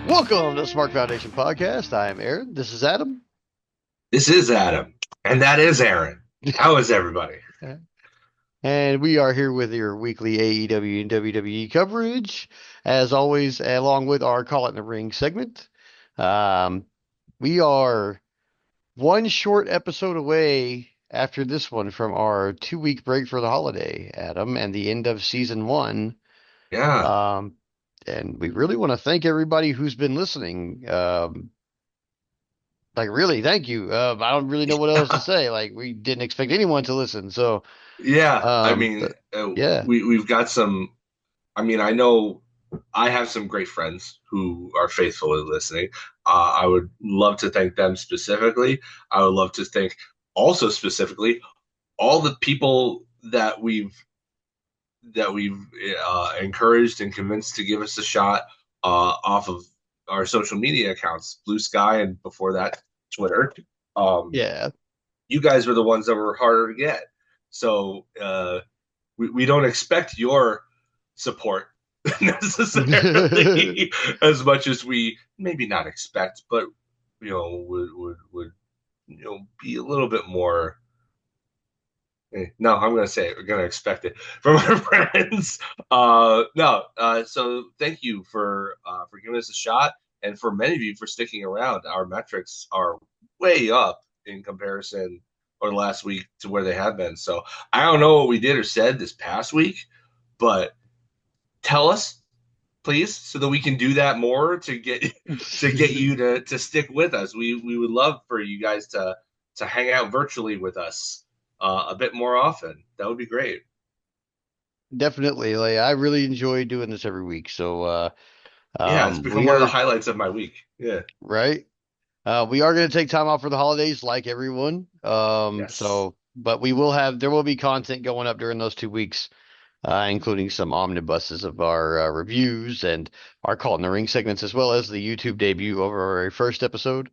Welcome to the Smark Foundation podcast. I am Aaron. This is Adam. This is Adam, and that is Aaron. How is everybody? And we are here with your weekly AEW and WWE coverage, as always, along with our Call It in the Ring segment. Um, we are one short episode away after this one from our 2 week break for the holiday, Adam, and the end of season one. Yeah, Um, and we really want to thank everybody who's been listening. Like really, thank you. I don't really know what else to say. Like we didn't expect anyone to listen. So, yeah. but yeah, We've got some. I know I have some great friends who are faithfully listening. I would love to thank them specifically. I would love to thank also specifically all the people that we've encouraged and convinced to give us a shot off of our social media accounts, Blue Sky, and before that, Twitter. Um, yeah. you guys were the ones that were harder to get. So we don't expect your support necessarily as much as we maybe not expect, but would be a little bit more. No, I'm going to say it. We're going to expect it from our friends. No, so thank you for giving us a shot, and for many of you for sticking around. Our metrics are way up in comparison or last week to where they have been. So I don't know what we did or said this past week, but tell us, please, so that we can do that more to get you to stick with us. We would love for you guys to hang out virtually with us a bit more often. That would be great. Definitely. Like I really enjoy doing this every week. So, Yeah, it's become we one of the are highlights of my week. Yeah. right. We are going to take time off for the holidays, like everyone. Yes. But there will be content going up during those 2 weeks, including some omnibuses of our reviews and our Call in the Ring segments, as well as the YouTube debut of our very first episode,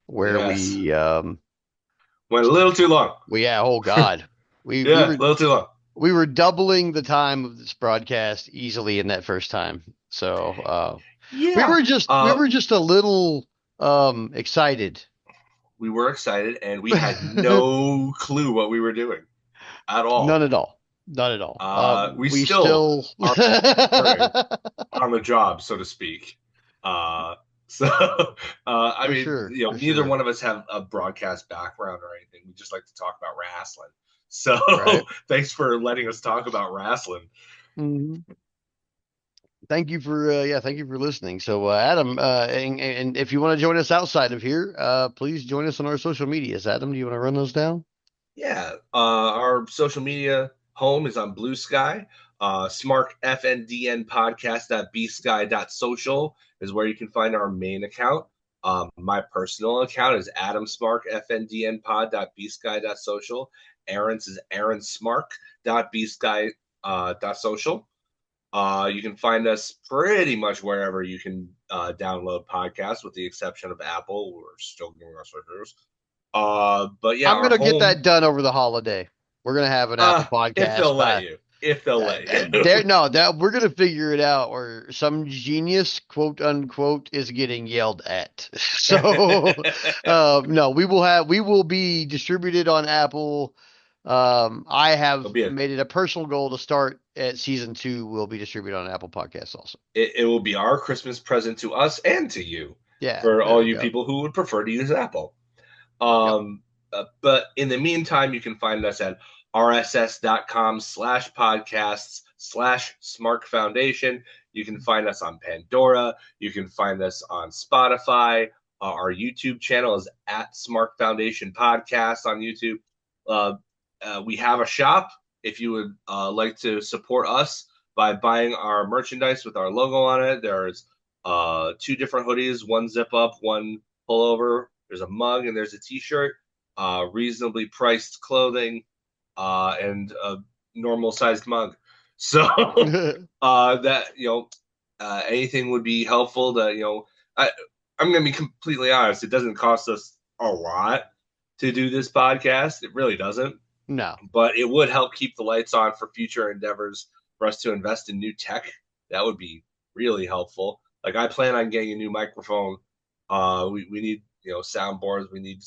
where Yes. we Went a little too long. yeah, oh God. We Yeah, were a little too long. we were doubling the time of this broadcast easily in that first time. So we Yeah. were just we were just a little excited. We were excited and we had no clue what we were doing at None all. at all. None at all. We We still still are learning on the job, so to speak. Uh, so, I for mean, sure, for neither sure. one of us have a broadcast background or anything. We just like to talk about wrestling. So, Right. thanks for letting us talk about wrestling. Mhm. Thank you for listening. So Adam, and if you want to join us outside of here, please join us on our social medias. Adam, do you want to run those down? Yeah, our social media home is on Blue Sky. Smark FNDN podcast.bsky.social is where you can find our main account. My personal account is Adam Smark FNDN pod.bsky.social. Aaron's is Aaron Smark.bsky social. You can find us pretty much wherever you can download podcasts, with the exception of Apple. We're still giving us reviews. But yeah, I'm our gonna get home. that done over the holiday. We're gonna have an Apple If podcast they'll let by you, if they'll let there. you. No, that we're gonna figure it out, or some genius, quote unquote, is getting yelled at. So, no, we will be distributed on Apple. I have It'll be a, made it a personal goal to start at season two. Will be distributed on Apple Podcasts also. it will be our Christmas present to us and to you, Yeah, for there all we you go. people who would prefer to use Apple. Yep. But in the meantime, you can find us at rss.com/podcasts/Smark Foundation. You can find us on Pandora. You can find us on Spotify. Our YouTube channel is at Smark Foundation Podcast on YouTube. Uh, we have a shop if you would like to support us by buying our merchandise with our logo on it. There's two different hoodies, one zip up, one pullover. There's a mug and there's a t-shirt, reasonably priced clothing, and a normal sized mug. So that anything would be helpful. That I I'm gonna be completely honest. It doesn't cost us a lot to do this podcast. It really doesn't, No. but it would help keep the lights on for future endeavors for us to invest in new tech. That would be really helpful. Like I plan on getting a new microphone. We need soundboards. We need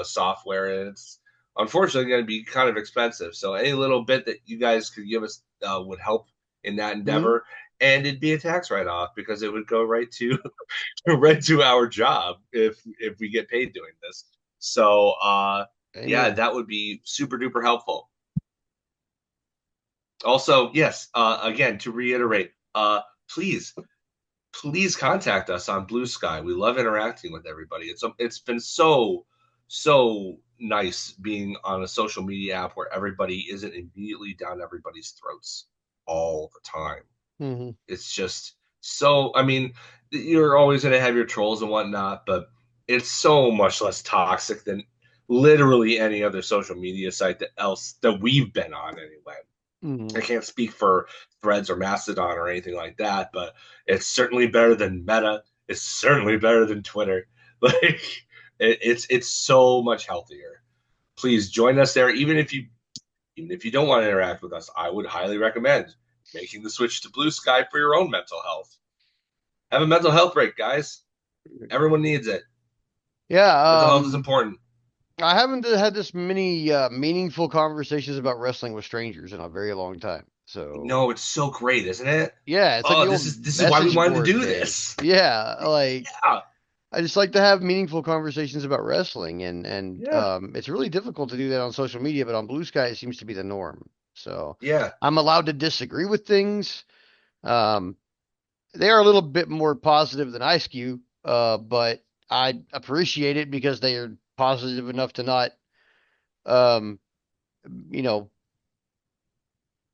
software, and it's unfortunately going to be kind of expensive. So any little bit that you guys could give us would help in that Hmm. endeavor, and it'd be a tax write off because it would go right to right to our job if we get paid doing this. So yeah, Amen. that would be super duper helpful. Also, yes, again, to reiterate, please, please contact us on Blue Sky. We love interacting with everybody. It's been so nice being on a social media app where everybody isn't immediately down everybody's throats all the time. Hmm. It's just so, I mean, you're always going to have your trolls and whatnot, but it's so much less toxic than literally any other social media site that we've been on anyway. Hmm. I can't speak for Threads or Mastodon or anything like that, but it's certainly better than Meta. It's certainly better than Twitter. Like it's so much healthier. Please join us there, even if you don't want to interact with us. I would highly recommend making the switch to Blue Sky for your own mental health. Have a mental health break, guys. Everyone needs it. Mental Yeah. health is important. I haven't had this many meaningful conversations about wrestling with strangers in a very long time. So No, it's so great, isn't it? yeah, it's like Oh, the this old is this is why we message wanted to board do days. this. Yeah, like Yeah, I just like to have meaningful conversations about wrestling, and yeah, it's really difficult to do that on social media, but on Blue Sky it seems to be the norm. So yeah, I'm allowed to disagree with things. Um, they are a little bit more positive than I skew, but I appreciate it because they are positive enough to not, um, you know,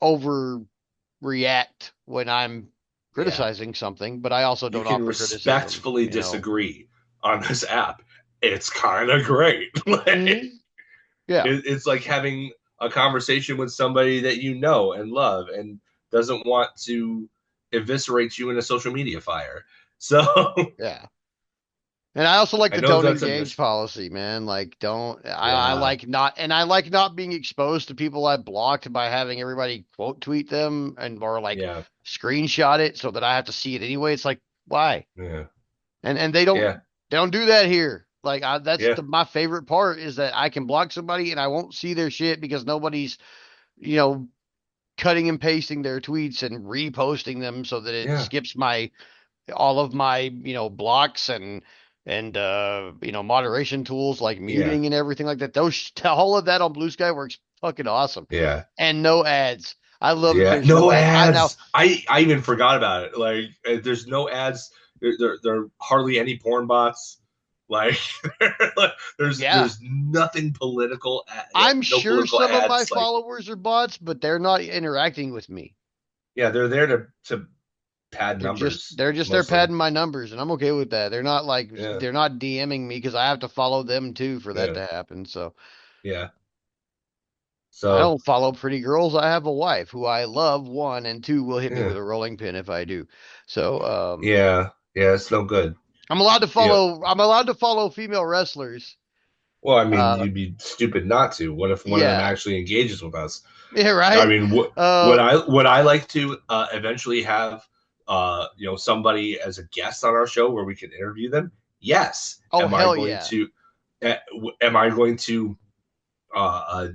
overreact when I'm yeah. criticizing something, but I also You don't can offer criticism, respectfully disagree on this app. It's kind of great. Like Mhm. Yeah, it's like having a conversation with somebody that you know and love and doesn't want to eviscerate you in a social media fire. So yeah. And I also like I the know don't that's a engage miss. policy, man. Like, don't, I Yeah, like not, and I like not being exposed to people I blocked by having everybody quote tweet them and or like yeah, screenshot it so that I have to see it anyway. It's like, why? yeah, And yeah, they don't do that here. Like, that's yeah, my favorite part is that I can block somebody and I won't see their shit because nobody's, you know, cutting and pasting their tweets and reposting them so that it yeah, skips my all of my blocks and moderation tools like yeah, muting and everything like that. Those all of that on Blue Sky works fucking awesome. yeah. And no ads. I love that Yeah, there's no no ads. I now ads. I even forgot about it. Like, there's no ads. There are hardly any porn bots. Like, Yeah. there's nothing political. I'm No sure political some of my ads. Like, followers are bots, but they're not interacting with me. yeah, they're there to pad numbers They're just they're mostly. padding my numbers and I'm okay with that. They're not like Yeah, they're not DMing me because I have to follow them too for that yeah, to happen. So yeah. I So, don't follow pretty girls. I have a wife who I love, one, and two will hit me with yeah, a rolling pin if I do. So, yeah, yeah. It's no good. Yeah. I'm allowed to follow female wrestlers. Well, I mean, Uh, you'd be stupid not to. What if one of them yeah. actually engages with us? Yeah, I right? mean, what would Uh, I like to eventually have somebody as a guest on our show where we can interview them? Yes. oh hell yeah. Uh, am I going to uh,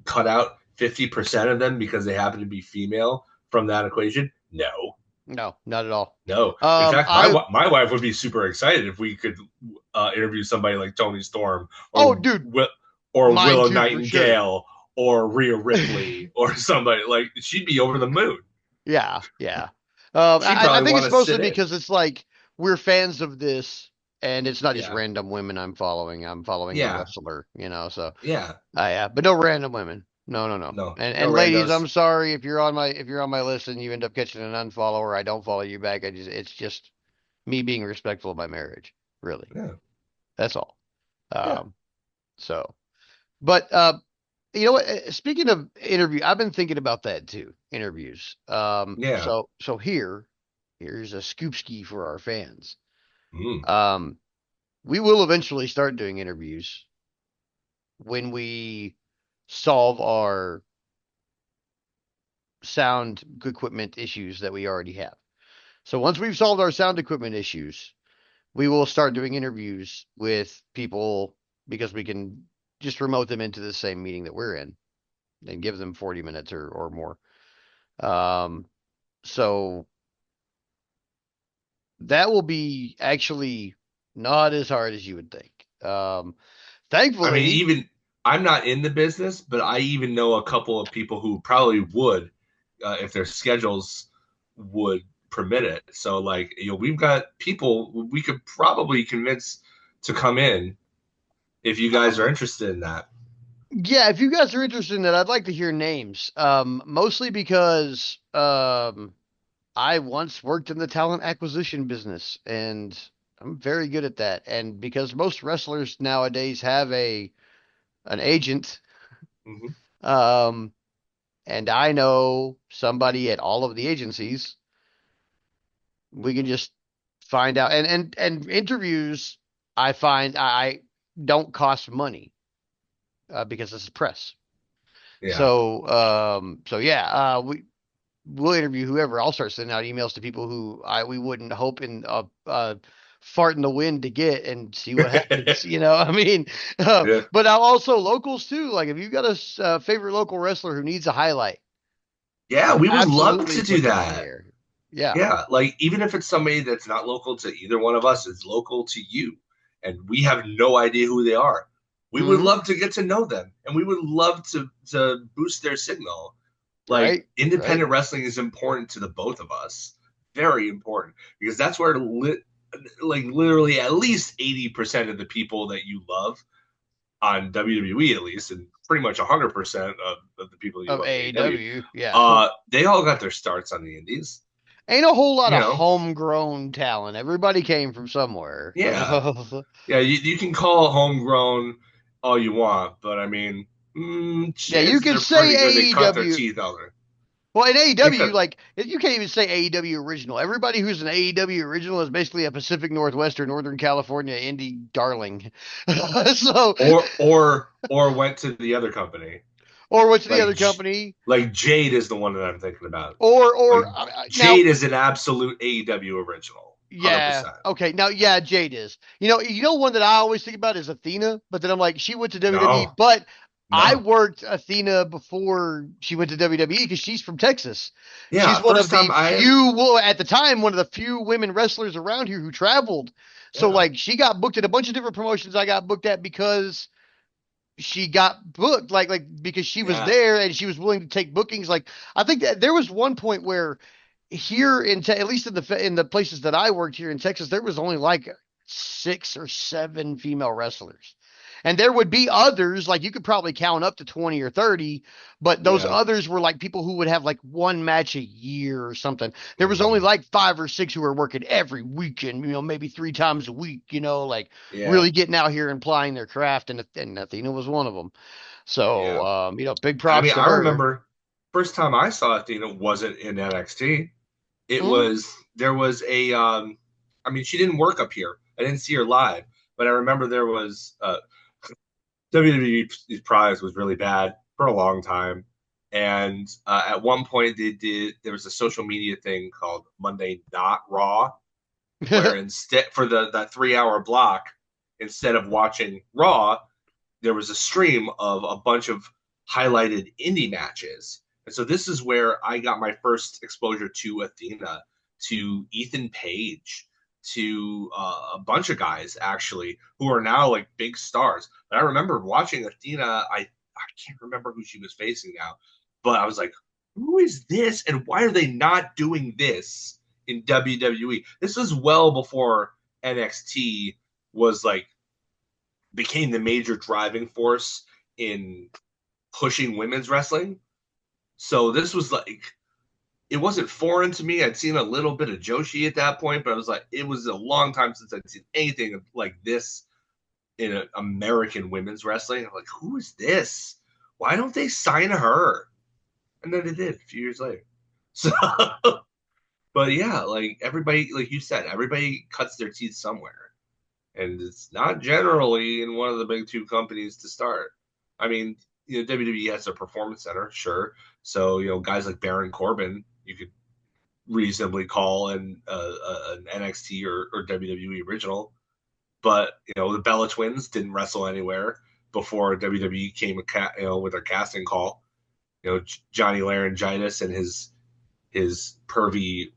cut out 50% of them because they happen to be female from that equation? No, No, not at all. no. In Um, fact, I my wife would be super excited if we could interview somebody like Tony Storm oh dude, or mine Willow too for sure. Nightingale or Rhea Ripley or somebody like she'd be over the moon. Yeah, yeah. She'd I probably think want it's to mostly sit in. because it's like we're fans of this, and it's not just Yeah, random women I'm following. I'm following the yeah, wrestler, so. yeah. Yeah, but no random women. No, no, no. No, no And ladies, randos. I'm sorry if you're on my list and you end up catching an unfollow or I don't follow you back. It's just me being respectful of my marriage, really. Yeah, That's all. yeah, Um, so, but you know what? Speaking of interview, I've been thinking about that too. Interviews. yeah. So here's a scoop ski for our fans. Mm, Um, we will eventually start doing interviews when we solve our sound equipment issues that we already have. So once we've solved our sound equipment issues, we will start doing interviews with people because we can just remote them into the same meeting that we're in and give them 40 minutes or more. Um, so that will be actually not as hard as you would think. I mean, Thankfully, even I'm not in the business, but I even know a couple of people who probably would, if their schedules would permit it. So, like, we've got people we could probably convince to come in if you guys are interested in that. yeah, if you guys are interested in that, I'd like to hear names. Mostly because I once worked in the talent acquisition business and I'm very good at that. And because most wrestlers nowadays have a an agent, Hmm. um, and I know somebody at all of the agencies, we can just find out. And interviews, I find I don't cost money because this is press. Yeah, So yeah, we'll interview whoever. I'll start sending out emails to people who we wouldn't hope in fart in the wind to get and see what happens. I mean, yeah, but I'll also locals too. Like if you've got a favorite local wrestler who needs a highlight, yeah. we'll We would love absolutely to do put them on the that. air. Yeah. Yeah, like even if it's somebody that's not local to either one of us, it's local to you, and we have no idea who they are. We would Hmm. love to get to know them, and we would love to boost their signal. Like Right. Right. independent wrestling is important to the both of us, very important because that's where like literally at least 80% of the people that you love on WWE at least, and pretty much 100% of the people you Of love in AEW, AEW. Yeah. they all got their starts on the indies. Ain't a whole lot You of know, homegrown talent. Everybody came from somewhere, you yeah, know. yeah. You can call homegrown all you want, but I mean, Yeah, you chances can are pretty good they say cut their AEW. teeth out there. Well, in They AEW, cut. like you can't even say AEW original. Everybody who's an AEW original is basically a Pacific Northwest or Northern California indie darling. So, Or went to the other company. or what's the Like other company? like Jade is the one that I'm thinking about. Like Or now, Jade is an absolute AEW original, one hundred yeah, percent. okay, now yeah, Jade is. You know one that I always think about is Athena, but then I'm like, she went to WWE, No, but I no. worked Athena before she went to WWE because she's from Texas. She's Yeah, one first of time the I few, well, at the time, one of the few women wrestlers around here who traveled. So yeah, like, she got booked at a bunch of different promotions I got booked at because she got booked like because she was yeah. there and she was willing to take bookings. Like I think that there was one point where here at least in the places that I worked here in Texas, there was only like 6 or 7 female wrestlers. And there would be others, like you could probably count up to 20 or 30, but those Yeah. others were like people who would have like one match a year or something. There was only Mhm. like 5 or 6 who were working every weekend, maybe 3 times a week, like Yeah. really getting out here and plying their craft. And Athena was one of them. So, Yeah. big I props mean, to I her. remember first time I saw Athena wasn't in NXT. It Mm. was there was a I mean, she didn't work up here. I didn't see her live, but I remember there was WWE's prize was really bad for a long time. And at one point there was a social media thing called Monday Not Raw, where instead for the that 3 hour block, instead of watching Raw, there was a stream of a bunch of highlighted indie matches. And so this is where I got my first exposure to Athena, to Ethan Page, to a bunch of guys actually who are now like big stars. But I remember watching Athena. I can't remember who she was facing now, but I was like, who is this, and why are they not doing this in WWE? This was well before NXT was like became the major driving force in pushing women's wrestling. So this was like it wasn't foreign to me. I'd seen a little bit of Joshi at that point, but I was like, it was a long time since I'd seen anything like this in American women's wrestling. I'm like, who is this? Why don't they sign her? And then they did a few years later. So, but yeah, like everybody, like you said, everybody cuts their teeth somewhere. And it's not generally in one of the big two companies to start. I mean, WWE has a performance center, sure. So guys like Baron Corbin, you could reasonably call an NXT or WWE original. But the Bella Twins didn't wrestle anywhere before WWE came with their casting call. Johnny Laryngitis and his pervy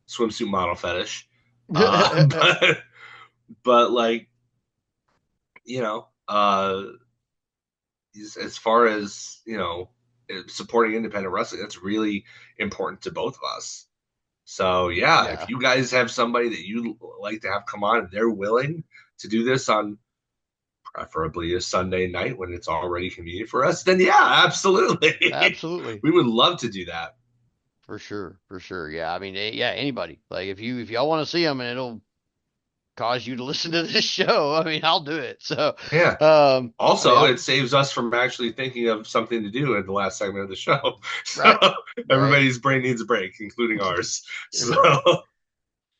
swimsuit model fetish. But like you know, as far as supporting independent wrestling, that's really important to both of us. So yeah, if Yeah. you guys have somebody that you like to have come on and they're willing to do this on preferably a Sunday night when it's already convenient for us, then yeah, absolutely. Absolutely. We would love to do that. For sure. For sure. Yeah. I mean, yeah, anybody. Like if y'all want to see them and it'll cause you to listen to this show, I mean, I'll do it. So, Yeah. I mean, Also, I'll it saves us from actually thinking of something to do in the last segment of the show. So right. Right. everybody's brain needs a break, including ours. So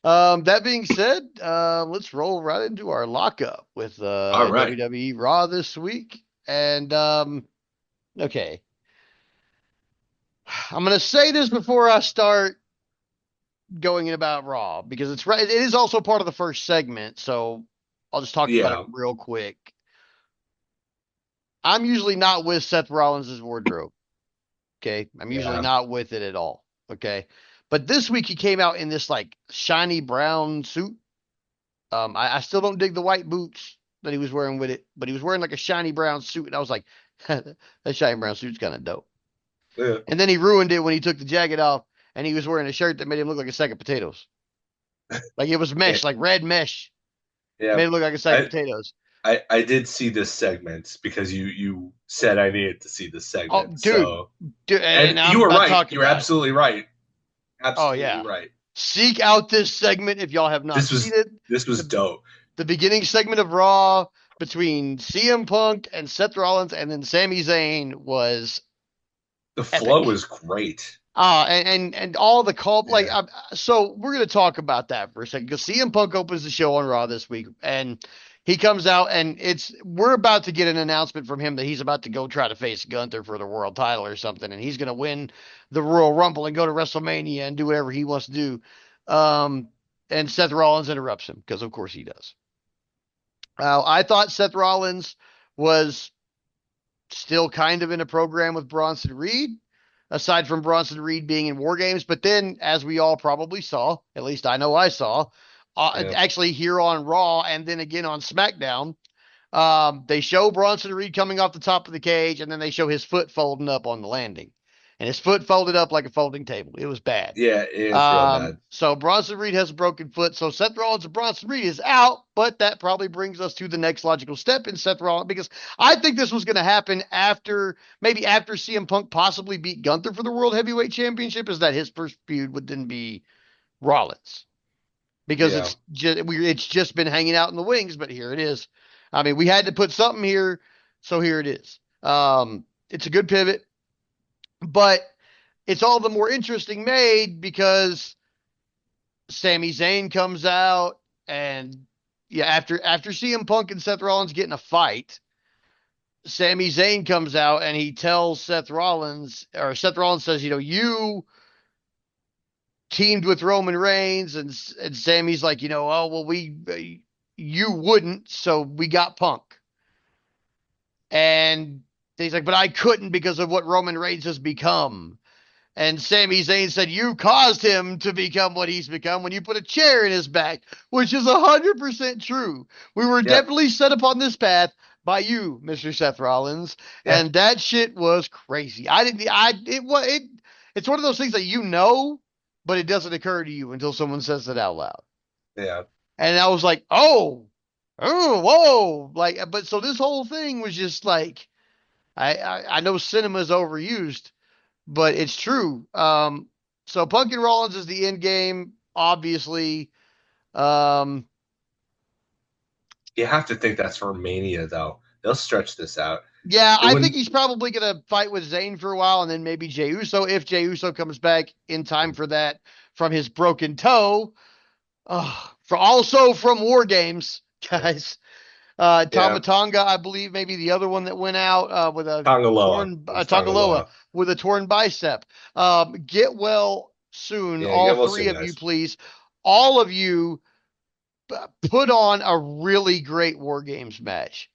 Right. That being said, let's roll right into our lockup with all right. WWE Raw this week. And okay. I'm gonna say this before I start going in about Raw because it's right. It is also part of the first segment, so I'll just talk about it Yeah. real quick. I'm usually not with Seth Rollins' wardrobe. Okay, I'm usually Yeah. not with it at all. Okay, but this week he came out in this like shiny brown suit. I still don't dig the white boots that he was wearing with it, but he was wearing like a shiny brown suit, and I was like, that shiny brown suit's kind of dope. Yeah. And then he ruined it when he took the jacket off, and he was wearing a shirt that made him look like a sack of potatoes. Like it was Yeah. mesh, like red mesh, Yeah. made him look like a sack of I, potatoes. I did see this segment because you said I needed to see this Oh, segment. dude, So dude, and and I'm you were about to right. talk You're about it. absolutely right. Oh Absolutely yeah, right. seek out this segment if y'all have not This seen was it. this was The dope. the beginning segment of Raw between CM Punk and Seth Rollins, and then Sami Zayn was The flow epic. was great. And all the call like Yeah. so we're gonna talk about that for a second because CM Punk opens the show on Raw this week and he comes out and we're about to get an announcement from him that he's about to go try to face Gunther for the world title or something and he's gonna win the Royal Rumble and go to WrestleMania and do whatever he wants to do. Um, and Seth Rollins interrupts him because of course he does. I thought Seth Rollins was still kind of in a program with Bronson Reed, aside from Bronson Reed being in War Games. But then, as we all probably saw, at least I know I saw, Yeah. actually here on Raw and then again on SmackDown, they show Bronson Reed coming off the top of the cage, and then they show his foot folding up on the landing, and his foot folded up like a folding table. It was bad. Yeah, it's real bad. So Bronson Reed has a broken foot. So Seth Rollins and Bronson Reed is out, but that probably brings us to the next logical step in Seth Rollins because I think this was going to happen maybe after CM Punk possibly beat Gunther for the World Heavyweight Championship. Is that his first feud would then be Rollins because Yeah. it's just been hanging out in the wings, but here it is. I mean, we had to put something here, so here it is. It's a good pivot, but it's all the more interesting made because Sami Zayn comes out and yeah, after CM Punk and Seth Rollins get in a fight, Sami Zayn comes out and he tells Seth Rollins, or Seth Rollins says, you teamed with Roman Reigns, and Sami's like, oh well, you wouldn't, so we got Punk, and he's like, but I couldn't because of what Roman Reigns has become. And Sami Zayn said, you caused him to become what he's become when you put a chair in his back, which is 100% true. We were Yep. definitely set upon this path by you, Mr. Seth Rollins. Yeah. And that shit was crazy. I didn't, I, it was, it's one of those things that but it doesn't occur to you until someone says it out loud. Yeah. And I was like, oh, whoa. Like, but so this whole thing was just like, I know cinema is overused, but it's true. So Punk and Rollins is the end game, obviously. Um, You have to think that's for Mania though. They'll stretch this out. yeah, It I think wouldn't he's probably gonna fight with Zayn for a while, and then maybe Jey Uso if Jey Uso comes back in time for that from his broken toe. For also from War Games, guys. yeah. Tamatonga, I believe, maybe the other one that went out with a Tongaloa. torn It was Tongaloa Tongaloa. with a torn bicep. Get well soon, Yeah, all get well three soon, of you, guys. please. All of you put on a really great War Games match.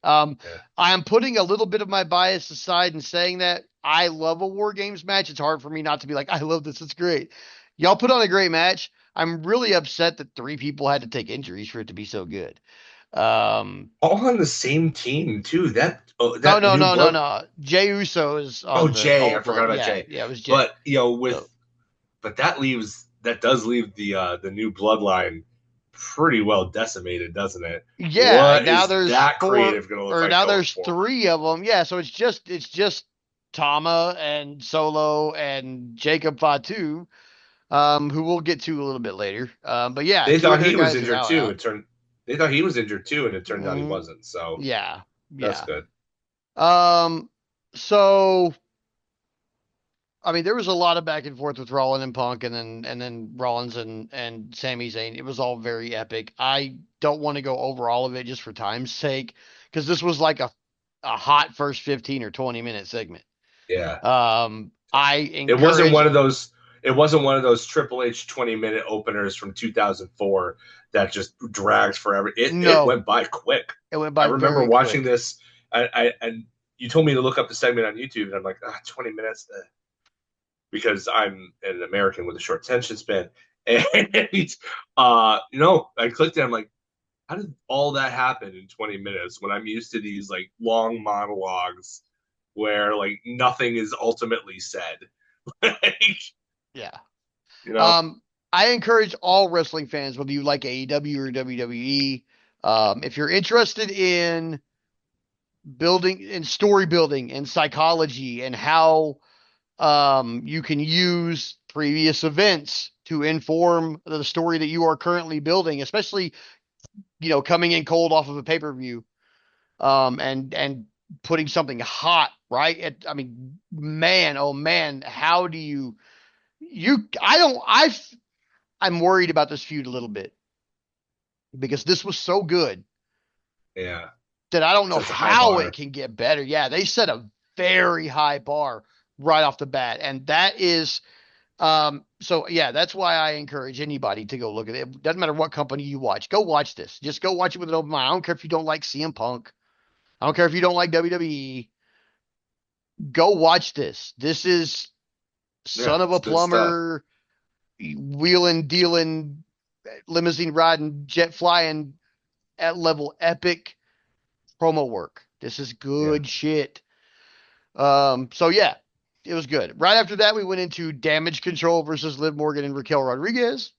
Yeah. I'm putting a little bit of my bias aside and saying that I love a War Games match. It's hard for me not to be like, I love this. It's great. Y'all put on a great match. I'm really upset that three people had to take injuries for it to be so good. Um, All on the same team too. oh That no, new no, no, blood. no. Jey Uso is Oh, on the Jay, I old forgot blood. about Yeah, Jay. yeah, it was Jay. But So but that does leave the new bloodline pretty well decimated, doesn't it? yeah, What now is there's that four creative going to look or like now going there's forward? three of them. Yeah, so it's just Tama and Solo and Jacob Fatu, who we'll get to a little bit later. But yeah, They two of thought their he was guys are injured now too. out. They thought he was injured too, and it turned out he Mm, wasn't. So yeah, that's yeah. good. Um, so I mean, there was a lot of back and forth with Rollins and Punk, and then Rollins and Sami Zayn. It was all very epic. I don't want to go over all of it just for time's sake, because this was like a hot first 15 or 20 minute segment. Yeah. I It wasn't encourage. one of those. It wasn't one of those Triple H 20-minute openers from 2004 that just dragged forever. It No, went by quick. it went I by remember very watching quick. this, and you told me to look up the segment on YouTube, and I'm like, 20 minutes, because I'm an American with a short attention span, and I clicked it. I'm like, how did all that happen in 20 minutes when I'm used to these like long monologues where like nothing is ultimately said? Like, Yeah. you know, Um, I encourage all wrestling fans, whether you like AEW or WWE, if you're interested in building and story building and psychology and how you can use previous events to inform the story that you are currently building, especially coming in cold off of a pay per view, and putting something hot right. I mean, man, oh man, how do you? I don't. I'm worried about this feud a little bit because this was so good yeah, that I don't know sets a high how it bar. can get better. Yeah, they set a very high bar right off the bat, and that is so yeah, that's why I encourage anybody to go look at it. It doesn't matter what company you watch. Go watch this. Just go watch it with an open mind. I don't care if you don't like CM Punk. I don't care if you don't like WWE. Go watch this. This is Yeah, son of it's a good stuff. plumber, wheeling, dealing, limousine riding, jet flying at level epic promo work. This is Yeah. good shit. So yeah, it was good. Right after that, we went into Damage Control versus Liv Morgan and Raquel Rodriguez.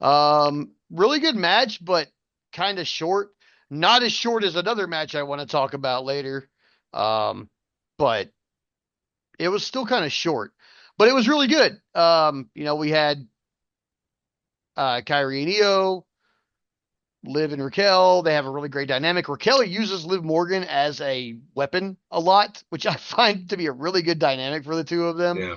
Really good match, but kind of short. Not as short as another match I want to talk about later. Um, but it was still kind of short. But it was really good. We had Kyrie and Io, Liv and Raquel. They have a really great dynamic. Raquel uses Liv Morgan as a weapon a lot, which I find to be a really good dynamic for the two of them. Yeah.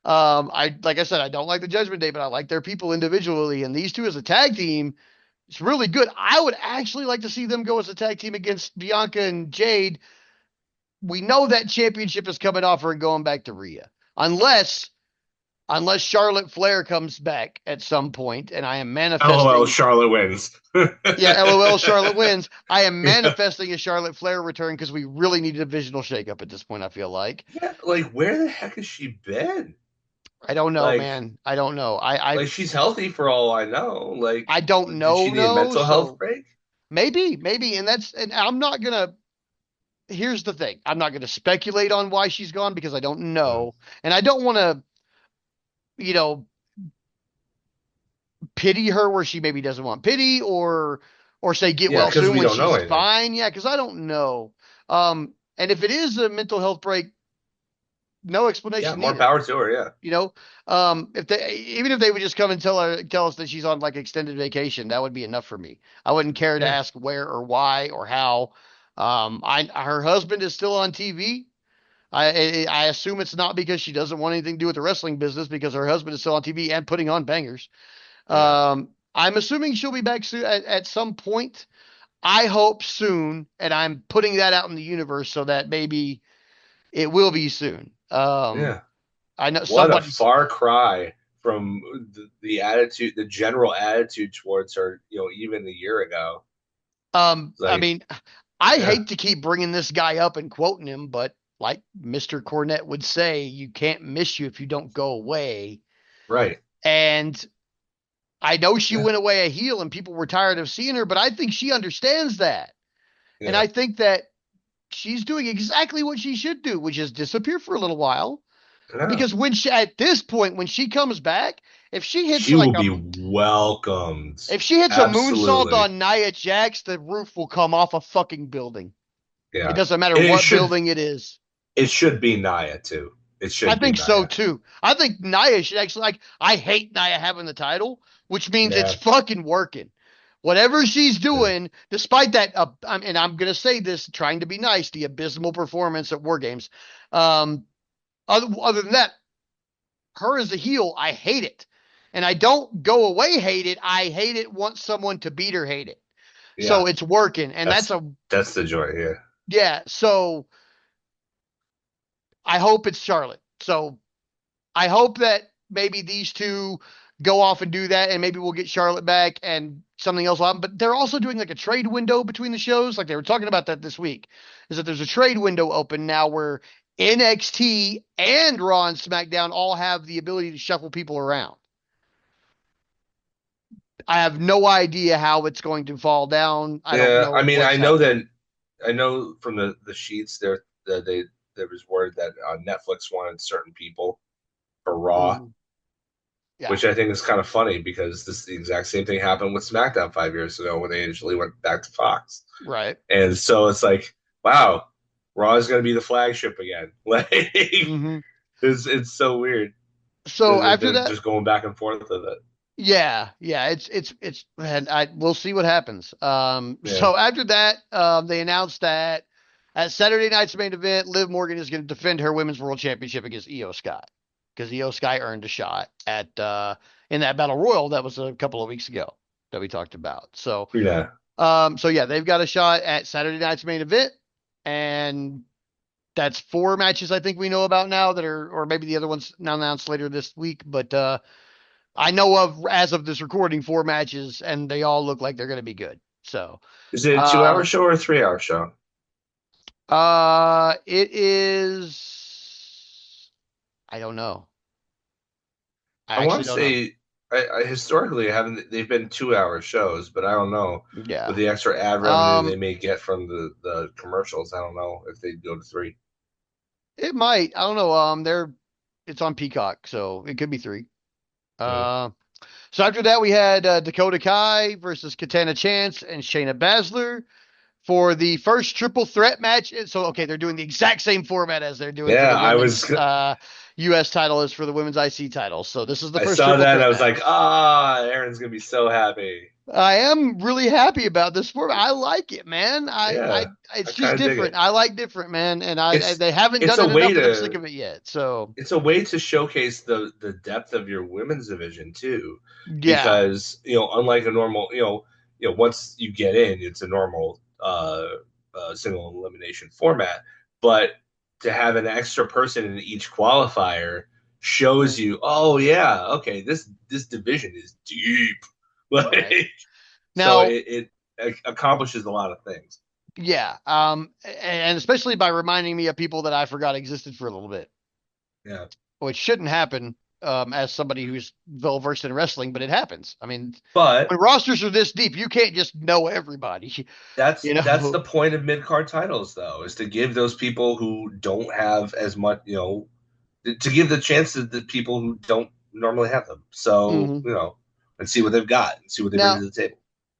I like I said, I don't like the Judgment Day, but I like their people individually, and these two as a tag team, it's really good. I would actually like to see them go as a tag team against Bianca and Jade. We know that championship is coming off her and going back to Rhea, unless Charlotte Flair comes back at some point, and I am LOL, manifesting. Charlotte wins. Yeah, LOL, Charlotte wins. I am manifesting a Charlotte Flair return because we really need a divisional shakeup at this point. I feel like Yeah, like where the heck has she been? I don't know, Like, man. I don't know. I she's healthy for all I know. Like, I don't did she know. need a No, mental health so break? maybe, and I'm not gonna. Here's the thing. I'm not gonna speculate on why she's gone because I don't Mm. know, and I don't want to, you know, pity her where she maybe doesn't want pity or say get Yeah, well because soon we when don't know she's anything. fine. Yeah, because I don't know. And if it is a mental health break, no Yeah, explanation more needed. power to her. Yeah, You know, if they would just come and tell us that she's on like extended vacation, that would be enough for me. I wouldn't care to yeah, ask where or why or how. I her husband is still on TV. I assume it's not because she doesn't want anything to do with the wrestling business because her husband is still on TV and putting on bangers. yeah, I'm assuming she'll be back soon at some point. I hope soon, and I'm putting that out in the universe so that maybe it will be soon. yeah. I know What a somebody's far cry from the attitude, the general attitude towards her, even a year ago. It's I like, mean, I yeah, hate to keep bringing this guy up and quoting him, but like Mr. Cornette would say, you can't miss you if you don't go away. right. And I know she Yeah, went away a heel and people were tired of seeing her, but I think she understands that. And yeah, I think that she's doing exactly what she should do, which is disappear for a little while. yeah. Because when she, at this point, when she comes back, if she hits She like will a be welcomed. if she hits a moonsault Absolutely. on Nia Jax, the roof will come off a fucking building. It Yeah. doesn't matter And what building it is. it should be Naya too. It I should be think so Naya. too. I think Nia should actually like. I hate Nia having the title, which means it's Yeah. fucking working. Whatever she's Yeah. doing, despite that, and I'm gonna say this, trying to be nice, the abysmal performance at War Games. Um, other than that, her as a heel, I hate it, and I don't go away hate it. I hate it. Want someone to beat her, hate it. Yeah. So it's working, and that's That's a that's the joy here. yeah. So I hope it's Charlotte. So I hope that maybe these two go off and do that, and maybe we'll get Charlotte back and something else will happen. But they're also doing like a trade window between the shows. Like they were talking about that this week. Is that there's a trade window open now where NXT and Raw and SmackDown all have the ability to shuffle people around. I have no idea how it's going to fall down. I don't Yeah. know I mean, what's happening. I know from the sheets there that there was word that Netflix wanted certain people for Raw, Mm-hmm. Yeah. which I think is kind of funny because this the exact same thing happened with SmackDown 5 years ago when they initially went back to Fox. Right. And so it's like, wow, Raw is going to be the flagship again. Like, Mm-hmm. it's so weird. So after They're that, just going back and forth with it. yeah, it's and I we'll see what happens. Yeah, So after that, they announced that at Saturday night's main event, Liv Morgan is going to defend her women's world championship against Io Sky because Io Sky earned a shot at in that battle royal that was a couple of weeks ago that we talked about. So yeah. so yeah, they've got a shot at Saturday night's main event, and that's four matches I think we know about now that are, or maybe the other ones now announced later this week, but I know of as of this recording four matches, and they all look like they're going to be good. So, Is it a 2 hour um, show or a 3 hour show? it is. I don't know. I I want actually to don't know. say, I historically haven't. They've been 2 hour shows, but I don't know with Yeah. the extra ad revenue they Um, may get from the commercials. I don't know if they go to three. it might. I don't know. It's on Peacock, so it could be three. Yeah, Uh, so after that we had Dakota Kai versus Katana Chance and Shayna Baszler for the first triple threat match. So, okay, they're doing the exact same format as they're doing for yeah. the women's U.S. title as for the women's IC title. So, this is the I first saw triple that and I threat was like, match. ah, Aaron's gonna be so happy. I am really happy about this format. I like it, man. Yeah, I It's just kind of dig different. it. I like different, man. And It's they haven't it's done a it way enough that I'm sick to of it yet. So, it's a way to showcase the depth of your women's division too, yeah. because unlike a normal once you get in, it's a normal single elimination format, but to have an extra person in each qualifier shows Mhm. you, oh yeah, okay, this division is deep, Right. like so Now, it accomplishes a lot of things. yeah. And especially by reminding me of people that I forgot existed for a little bit, Yeah, which shouldn't happen as somebody who's well versed in wrestling, but it happens. I mean, but when rosters are this deep, you can't just know everybody, That's you that's know? the point of mid card titles, though, is to give those people who don't have as much, to give the chance to the people who don't normally have them. So, Hmm. and see what they've got and see what they bring Now, to the table.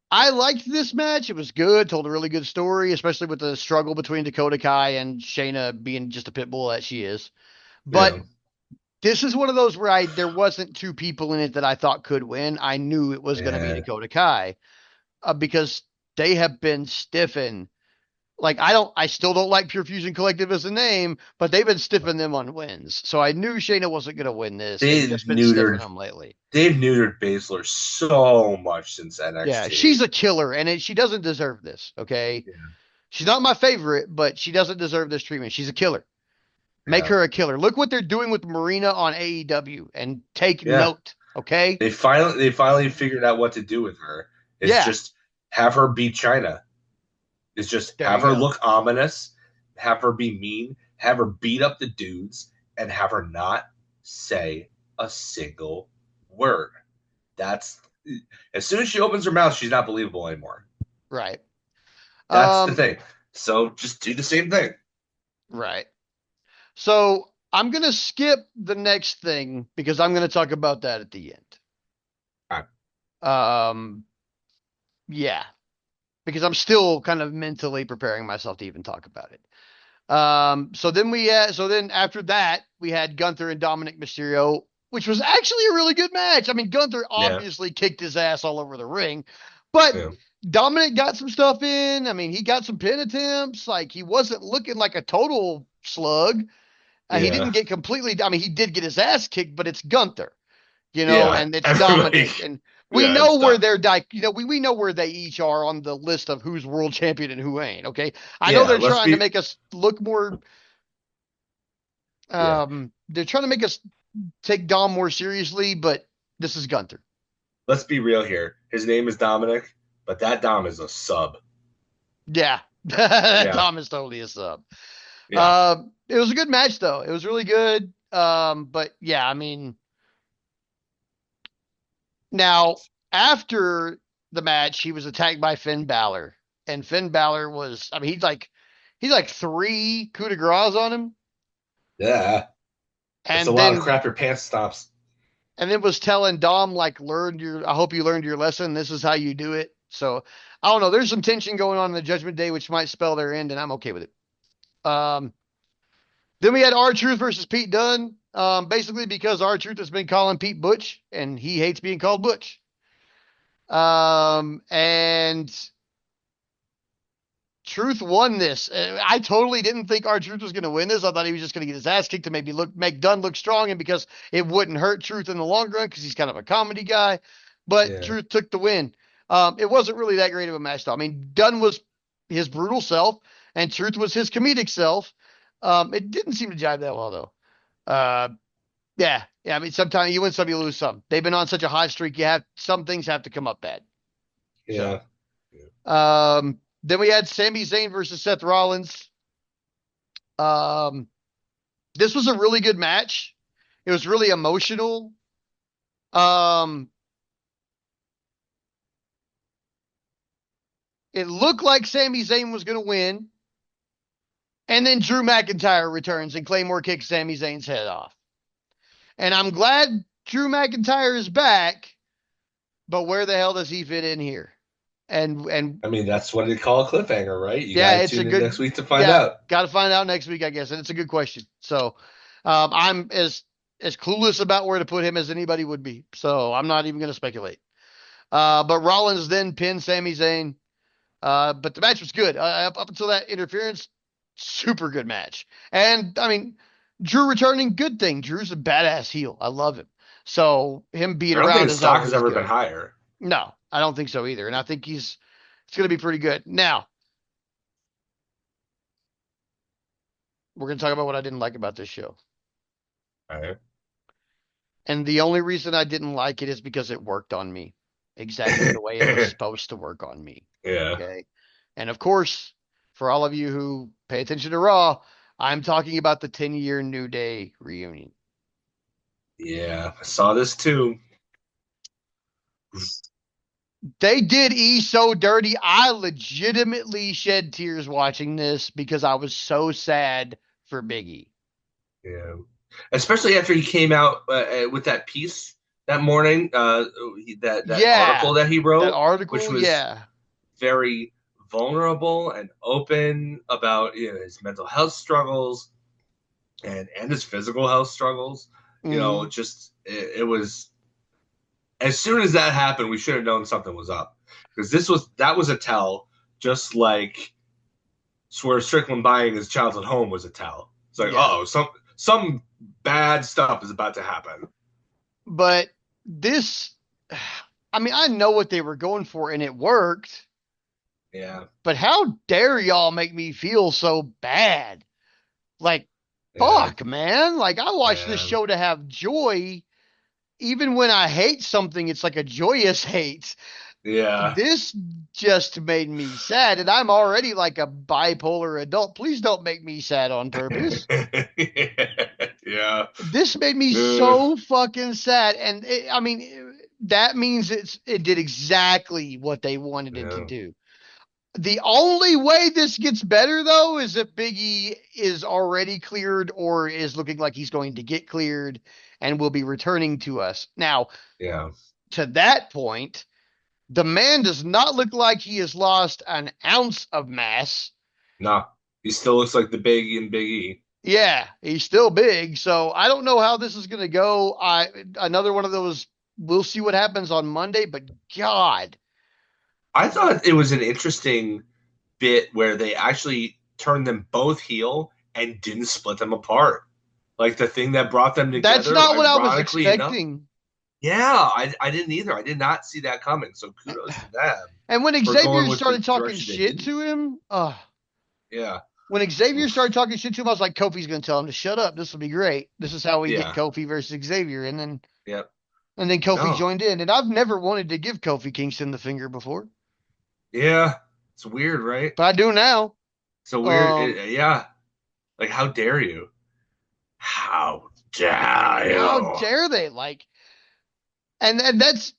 I liked this match. It was good, told a really good story, especially with the struggle between Dakota Kai and Shayna being just a pit bull that she is. But Yeah, this is one of those where there wasn't two people in it that I thought could win. I knew it was going to be yeah. Dakota Kai because they have been stiffing. Like I still don't like Pure Fusion Collective as a name, but they've been stiffing them on wins. So I knew Shayna wasn't going to win this. They've They've just been stiffing neutered them lately. they've neutered Baszler so much since Yeah, NXT. she's a killer, and she doesn't deserve this. Okay, Yeah, she's not my favorite, but she doesn't deserve this treatment. She's a killer. Make yeah, her a killer. Look what they're doing with Marina on AEW, and take yeah. note. Okay? They finally figured out what to do with her. It's Yeah, just have her beat China. It's just there have you her go. look ominous, have her be mean, have her beat up the dudes, and have her not say a single word. That's as soon as she opens her mouth, she's not believable anymore. Right. That's the Um, thing. So just do the same thing. right. So I'm gonna skip the next thing because I'm gonna talk about that at the end. All right. Um, yeah, because I'm still kind of mentally preparing myself to even talk about it. So then after that, we had Gunther and Dominic Mysterio, which was actually a really good match. I mean, Gunther Yeah. obviously kicked his ass all over the ring, but Yeah. Dominic got some stuff in. I mean, he got some pin attempts. Like he wasn't looking like a total slug. He Yeah. didn't get completely. I mean, he did get his ass kicked, but it's Gunther, Yeah. and it's Everybody. Dominic, and we Yeah. know It's where done. they're we know where they each are on the list of who's world champion and who ain't. Okay, I know Yeah. they're Let's trying to be. make us look more. Yeah. They're trying to make us take Dom more seriously, but this is Gunther. Let's be real here. His name is Dominic, but that Dom is a sub. Yeah, Yeah. Dom is totally a sub. Yeah. It was a good match though. It was really good. But yeah, I mean, now after the match, he was attacked by Finn Balor, and Finn Balor was, I mean, he's like three coup de grace on him, Yeah. That's a and lot of then crap your pants stops. was telling Dom like, I hope you learned your lesson. This is how you do it. So I don't know. There's some tension going on in the Judgment Day, which might spell their end, and I'm okay with it. Um, then we had R-Truth versus Pete Dunne. Basically because R-Truth has been calling Pete Butch, and he hates being called Butch. And Truth won this. I totally didn't think R-Truth was going to win this. I thought he was just going to get his ass kicked to maybe make Dunn look strong, and because it wouldn't hurt Truth in the long run because he's kind of a comedy guy. But Yeah. Truth took the win. It wasn't really that great of a match, though. I mean, Dunn was his brutal self, and Truth was his comedic self. It didn't seem to jive that well, though. Uh, yeah. I mean, sometimes you win some, you lose some. They've been on such a hot streak. Some things have to come up bad. So, Yeah. then we had Sami Zayn versus Seth Rollins. Um, this was a really good match. It was really emotional. Um, it looked like Sami Zayn was going to win, and then Drew McIntyre returns and Claymore kicks Sami Zayn's head off. And I'm glad Drew McIntyre is back, but where the hell does he fit in here? And I mean, that's what they call a cliffhanger, right? You got yeah, to it's a tune in good next week to find yeah, out. got to find out next week, I guess, and it's a good question. So, I'm as clueless about where to put him as anybody would be. So I'm not even going to speculate. But Rollins then pinned Sami Zayn. But the match was good. Up until that interference, super good match. And I mean, Drew returning, good thing. Drew's a badass heel. I love him. So him being I don't think around his is stock has always ever been good. higher. No, I don't think so either. And I think it's going to be pretty good. Now, we're going to talk about what I didn't like about this show. All right. And the only reason I didn't like it is because it worked on me exactly the way it was supposed to work on me. Yeah. Okay. And of course, for all of you who pay attention to Raw, I'm talking about the 10-year New Day reunion. Yeah. I saw this too. They did E so dirty. I legitimately shed tears watching this because I was so sad for Biggie. Yeah. Especially after he came out with that piece that morning, that article Yeah. that he That wrote, which article, was yeah. very vulnerable and open about his mental health struggles and his physical health struggles. Hmm. Just it was as soon as that happened, we should have known something was up because that was a tell, just like Swerve Strickland buying his childhood home was a tell. It's like, Yeah. oh, some bad stuff is about to happen. But this, I mean, I know what they were going for and it worked, Yeah, but how dare y'all make me feel so bad? Like, yeah, fuck, man. Like, I watched this yeah, show to have joy, even when I hate something, it's like a joyous hate. Yeah. This just made me sad, and I'm already like a bipolar adult. Please don't make me sad on purpose. Yeah. This made me Ugh. so fucking sad, and I mean, that means it did exactly what they wanted it to Yeah. do. The only way this gets better, though, is if Biggie is already cleared or is looking like he's going to get cleared and will be returning to us. Now, Yeah. to that point, the man does not look like he has lost an ounce of mass. Nah. He still looks like the Big E and Big E. Yeah, he's still big, so I don't know how this is going to go. I another one of those. We'll see what happens on Monday, but God, I thought it was an interesting bit where they actually turned them both heel and didn't split them apart. Like the thing that brought them that's together, not what I was ironically enough. expecting. Yeah, I didn't either. I did not see that coming. So kudos to them And when for going Xavier with the started talking direction they shit didn't. to him, Yeah. when Xavier Oof. started talking shit to him, I was like, Kofi's going to tell him to shut up. This will be great. This is how we get Yeah. Kofi versus Xavier, Yep. and then Kofi No. joined in. And I've never wanted to give Kofi Kingston the finger before, Yeah. It's weird, right? but I do now. So weird. Um, Yeah. Like, how dare you? How dare how you? dare they? Like, and that's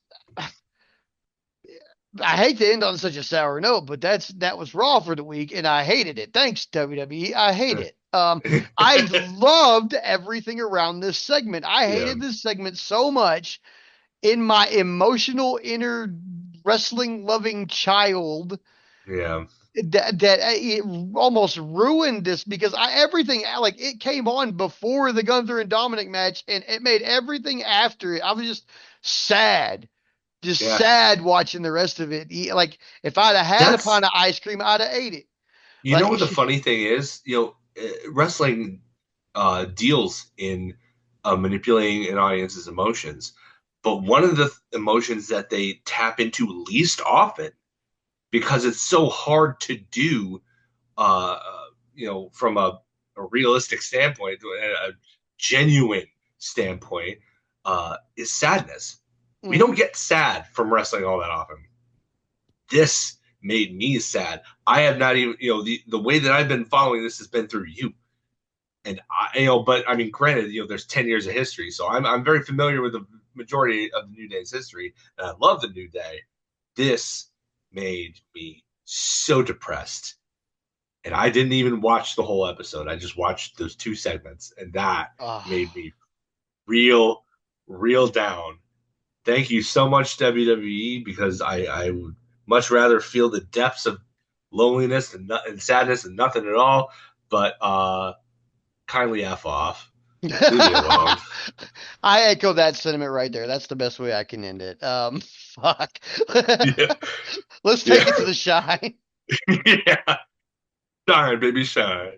I hate to end on such a sour note, but that was Raw for the week, and I hated it. Thanks, WWE. I hate it. I loved everything around this segment. I Yeah. hated this segment so much in my emotional inner wrestling loving child Yeah. that it almost ruined this because everything like it came on before the Gunther and Dominic match, and it made everything after it. I was just Yeah. sad watching the rest of it. Like if I'd have had a That's pint of ice cream, I'd have ate it. You know what Like the funny thing is? Wrestling deals in manipulating an audience's emotions, but one of the emotions that they tap into least often because it's so hard to do, from a realistic standpoint, a genuine standpoint, is sadness. We don't mhm. get sad from wrestling all that often. This made me sad. I have not even, the way that I've been following this has been through you. And but I mean, granted, there's 10 years of history. So I'm very familiar with the majority of the New Day's history. And I love the New Day. This made me so depressed. And I didn't even watch the whole episode. I just watched those two segments. And that made Oh. me real, real down. Thank you so much, WWE, because I would much rather feel the depths of loneliness and sadness and nothing at all. But kindly F off. Leave me alone. I echo that sentiment right there. That's the best way I can end it. Fuck. Yeah. Let's take Yeah. it to the shine. Yeah. Shine, baby, shine.